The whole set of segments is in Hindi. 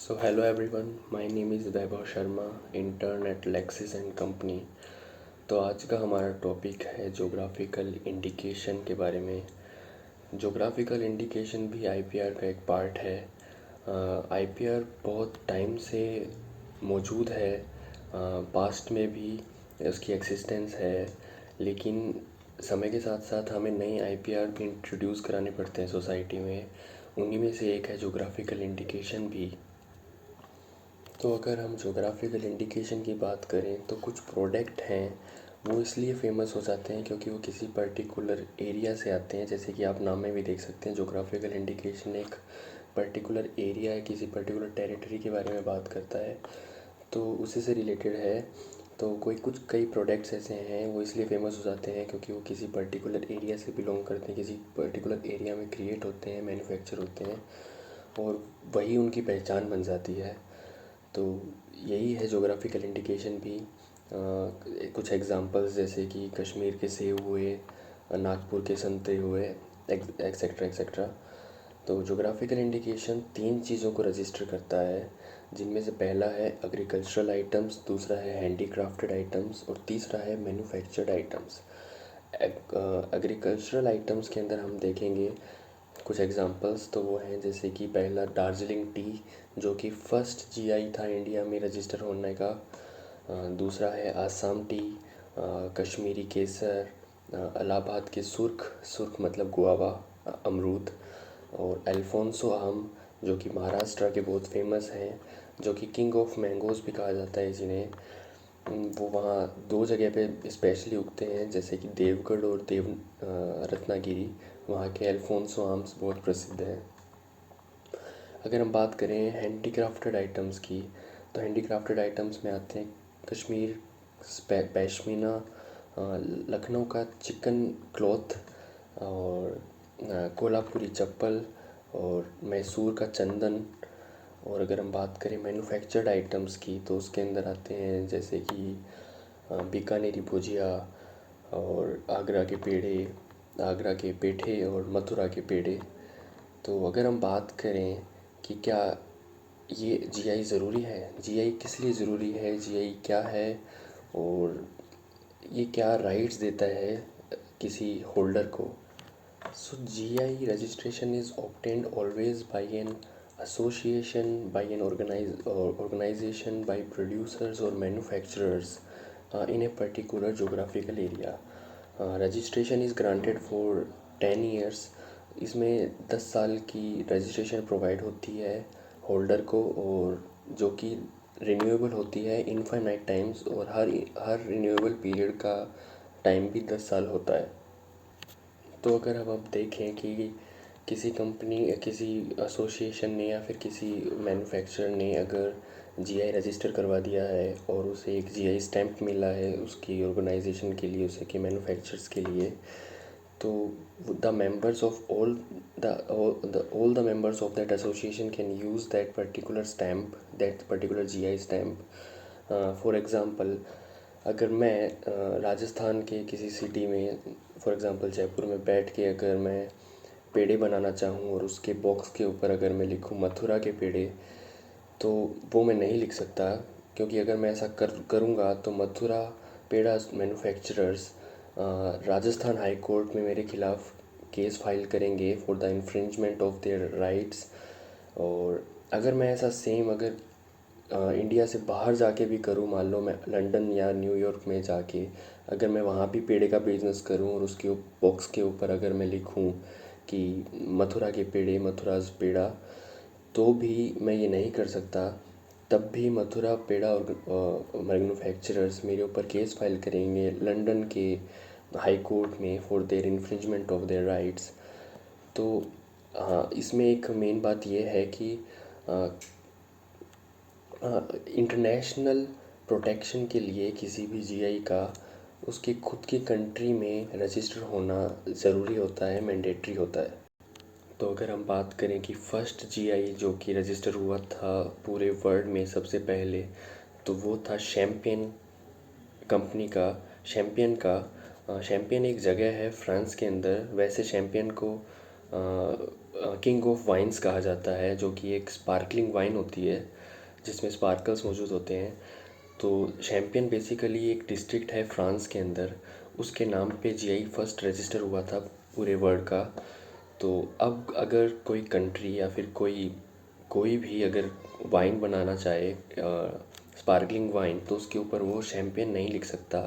So hello everyone, my name is Vaibhav Sharma, intern at Lexis and Company। तो आज का हमारा टॉपिक है जोग्राफिकल इंडिकेशन के बारे में। जोग्राफिकल इंडिकेशन भी आईपीआर का एक पार्ट है। आईपीआर बहुत टाइम से मौजूद है, पास्ट में भी उसकी एक्सिस्टेंस है, लेकिन समय के साथ साथ हमें नई आईपीआर भी इंट्रोड्यूस कराने पड़ते हैं सोसाइटी में। उन्हीं में से एक है जोग्राफिकल इंडिकेशन भी। तो अगर हम जोग्राफिकल इंडिकेशन की बात करें तो कुछ प्रोडक्ट हैं वो इसलिए फेमस हो जाते हैं क्योंकि वो किसी पर्टिकुलर एरिया से आते हैं। जैसे कि आप नाम में भी देख सकते हैं, जोग्राफिकल इंडिकेशन एक पर्टिकुलर एरिया है, किसी पर्टिकुलर टेरिटरी के बारे में बात करता है, तो उसी से रिलेटेड है। तो कई प्रोडक्ट्स ऐसे हैं वो इसलिए फेमस हो जाते हैं क्योंकि वो किसी पर्टिकुलर एरिया से बिलोंग करते हैं, किसी पर्टिकुलर एरिया में क्रिएट होते हैं, मैन्युफैक्चर होते हैं, और वही उनकी पहचान बन जाती है। तो यही है जोग्राफिकल इंडिकेशन भी। कुछ एग्जांपल्स जैसे कि कश्मीर के सेब हुए, नागपुर के संतरे हुए, एक्सेट्रा एक्सेट्रा। तो जोग्राफिकल इंडिकेशन तीन चीज़ों को रजिस्टर करता है, जिनमें से पहला है एग्रीकल्चरल आइटम्स, दूसरा है हैंडीक्राफ्टेड आइटम्स और तीसरा है मैन्युफैक्चर्ड आइटम्स। एग्रीकल्चरल आइटम्स के अंदर हम देखेंगे कुछ एग्जांपल्स, तो वो हैं जैसे कि पहला दार्जिलिंग टी, जो कि फर्स्ट जीआई था इंडिया में रजिस्टर होने का। दूसरा है आसाम टी, कश्मीरी केसर, इलाहाबाद के सुर्ख, सुर्ख मतलब गुआवा, अमरूद, और अल्फोंसो आम, जो कि महाराष्ट्र के बहुत फेमस हैं, जो कि किंग ऑफ मैंगोज़ भी कहा जाता है जिन्हें। वो वहाँ दो जगह पे स्पेशली उगते हैं, जैसे कि देवगढ़ और रत्नागिरी। वहाँ के अल्फोंसो आम्स बहुत प्रसिद्ध हैं। अगर हम बात करें हैंडीक्राफ्टेड आइटम्स की, तो हैंडीक्राफ्टेड आइटम्स में आते हैं कश्मीर पैशमीना, लखनऊ का चिकन क्लॉथ, और कोल्हापुरी चप्पल, और मैसूर का चंदन। और अगर हम बात करें मैन्युफैक्चर्ड आइटम्स की, तो उसके अंदर आते हैं जैसे कि बीकानेरी भुजिया, और आगरा के पेठे और मथुरा के पेड़े। तो अगर हम बात करें कि क्या ये जीआई ज़रूरी है, जीआई किस लिए ज़रूरी है, जीआई क्या है, और ये क्या राइट्स देता है किसी होल्डर को। So GI registration is obtained always by an association, by an organization, by producers or manufacturers in a particular geographical area. Registration is granted for 10 years। इसमें 10 साल की रजिस्ट्रेशन प्रोवाइड होती है होल्डर को, और जो कि रिन्यूएबल होती है इनफाइनाइट टाइम्स, और हर रिन्यूएबल पीरियड का टाइम भी 10 साल होता है। तो अगर हम अब देखें कि किसी कंपनी या किसी एसोसिएशन ने या फिर किसी मैन्युफैक्चरर ने अगर जीआई रजिस्टर करवा दिया है और उसे एक जीआई स्टैंप मिला है उसकी ऑर्गेनाइजेशन के लिए, उसे के मैन्युफैक्चरर्स के लिए, तो the members of all the members of that association can use that particular stamp, that particular GI stamp. For example, अगर मैं राजस्थान के किसी सिटी में, फॉर एग्ज़ाम्पल जयपुर में बैठ के अगर मैं पेड़े बनाना चाहूँ और उसके बॉक्स के ऊपर अगर मैं लिखूँ मथुरा के पेड़े, तो वो मैं नहीं लिख सकता, क्योंकि अगर मैं ऐसा करूँगा तो मथुरा पेड़ा मैन्युफैक्चरर्स राजस्थान हाई कोर्ट में मेरे खिलाफ़ केस फाइल करेंगे for the infringement of their rights. और अगर मैं ऐसा सेम अगर इंडिया से बाहर जाके भी करूँ, मान लो मैं लंदन या न्यूयॉर्क में जाके अगर मैं वहाँ भी पेड़े का बिज़नेस करूँ और उसके बॉक्स के ऊपर अगर मैं लिखूँ कि मथुरा के पेड़े, मथुराज पेड़ा, तो भी मैं ये नहीं कर सकता। तब भी मथुरा पेड़ा और मैन्युफैक्चरर्स मेरे ऊपर केस फाइल करेंगे लंदन के हाई कोर्ट में for their infringement of their rights. तो हाँ, इसमें एक मेन बात यह है कि इंटरनेशनल प्रोटेक्शन के लिए किसी भी जीआई का उसकी खुद की कंट्री में रजिस्टर होना ज़रूरी होता है, मैंडेटरी होता है। तो अगर हम बात करें कि फ़र्स्ट जीआई जो कि रजिस्टर हुआ था पूरे वर्ल्ड में सबसे पहले, तो वो था शैम्पियन कंपनी का। शैम्पियन एक जगह है फ्रांस के अंदर। वैसे शैम्पियन को किंग ऑफ वाइन्स कहा जाता है, जो कि एक स्पार्कलिंग वाइन होती है जिसमें स्पार्कल्स मौजूद होते हैं। तो शैम्पियन बेसिकली एक डिस्ट्रिक्ट है फ्रांस के अंदर, उसके नाम पे जीआई फर्स्ट रजिस्टर हुआ था पूरे वर्ल्ड का। तो अब अगर कोई कंट्री या फिर कोई कोई भी अगर वाइन बनाना चाहे, स्पार्कलिंग वाइन, तो उसके ऊपर वो शैम्पेन नहीं लिख सकता।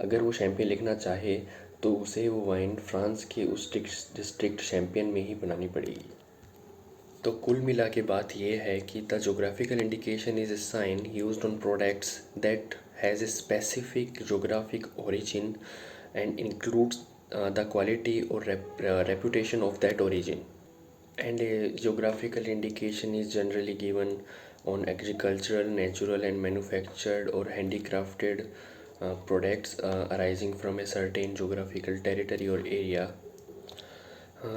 अगर वो शैम्पेन लिखना चाहे तो उसे वो वाइन फ्रांस के उस डिस्ट्रिक्ट शैम्पेन में ही बनानी पड़ेगी। तो कुल मिला के बात ये है कि the geographical indication is a sign used on products that has a specific geographic origin and includes the quality or reputation of that origin. And a geographical indication is generally given on agricultural, natural, and manufactured or handicrafted products arising from a certain geographical territory or area.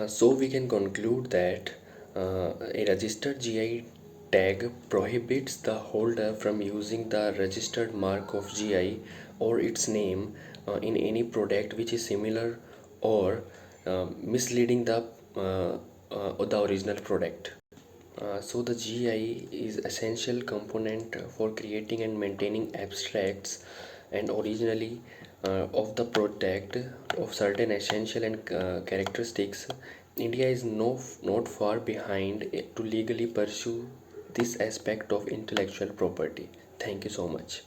So we can conclude that a registered GI tag prohibits the holder from using the registered mark of GI or its name in any product which is similar or misleading the original product. So the GI is essential component for creating and maintaining abstracts and originally of the product of certain essential and characteristics. India is not far behind to legally pursue this aspect of intellectual property. Thank you so much.